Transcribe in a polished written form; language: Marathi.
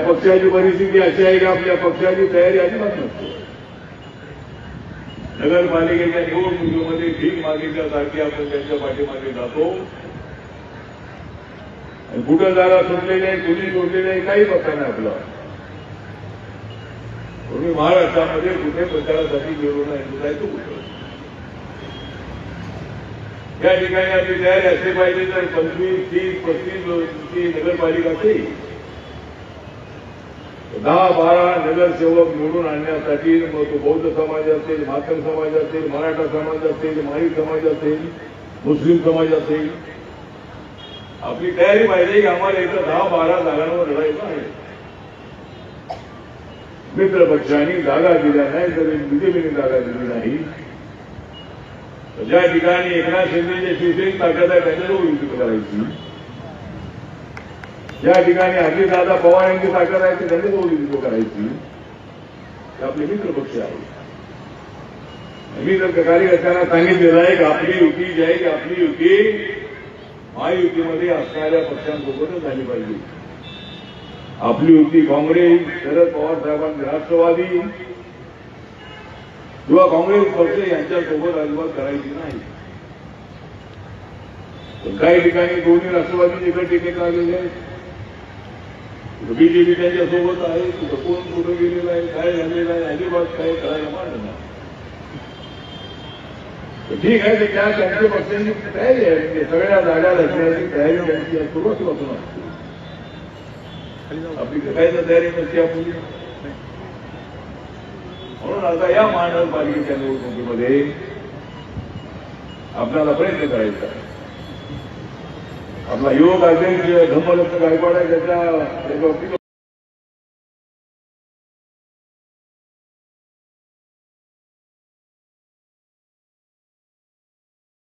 पक्षाची परिस्थिती अशी आहे की आपल्या पक्षाची तयारी अजिबात नसते. नगरपालिकेच्या निवडणुकीमध्ये भीक मागितल्यासारखी आपण त्यांच्या पाठीमागे जातो आणि कुठं जागा सोडलेली आहे, कुणी सोडलेली आहे, काही पत्ता नाही आपला. तुम्ही महाराष्ट्रामध्ये कुठे प्रचारासाठी गेलो नाही, जायचं कुठं? या ठिकाणी आपली तयारी असली पाहिजे तर 25, 30, 35 नगरपालिका असेल, 10-12 नगरसेवक निवडून आणण्यासाठी मग तो बौद्ध समाज असेल, मातंग समाज असेल, मराठा समाज असेल, माळी समाज असेल, मुस्लिम समाज असेल, आपली तयारी पाहिजे की आम्हाला इथं 10-12 जागांवर लढायचं आहे. मित्र पक्षांनी जागा दिल्या नाही तर बीजेपीने जागा दिली नाही. ज्या ठिकाणी एकनाथ शिंदेच्या शिवसेनेची ताकद आहे त्यांच्याजवळ युती करायची, ज्या ठिकाणी अजितदादा पवार यांची ताकद आहे ती त्यांच्याजवळ युती करायची. ते आपले मित्र पक्ष आहेत. मी जर कार्यकर्त्यांना सांगितलेलं आहे की आपली युती जी आहे की आपली युती महायुतीमध्ये असणाऱ्या पक्षांसोबतच झाली पाहिजे. आपली युती काँग्रेस, शरद पवार साहेबांनी राष्ट्रवादी किंवा काँग्रेस पक्ष यांच्यासोबत अजिबात करायची नाही. पण काही ठिकाणी दोन्ही राष्ट्रवादी इकडे टिकेत आलेले आहेत, बीजेपी त्यांच्यासोबत आहे, कुठं कोण कुठं गेलेलं आहे, काय झालेलं आहे, अजिबात काय करायला मांडलं नाही. ठीक आहे, त्या त्यांच्या पक्षांची तयारी आहे, सगळ्या जागा लढण्याची तयारी त्यांची सुरुवातीपासून असते. आपली काय तयारी नसते आपली. म्हणून आता या महानगरपालिकेच्या निवडणुकीमध्ये आपल्याला प्रयत्न करायचा आहे. आपला युवक अध्यक्ष धम्मदत्त गायकवाड आहे, त्याच्या बाबतीत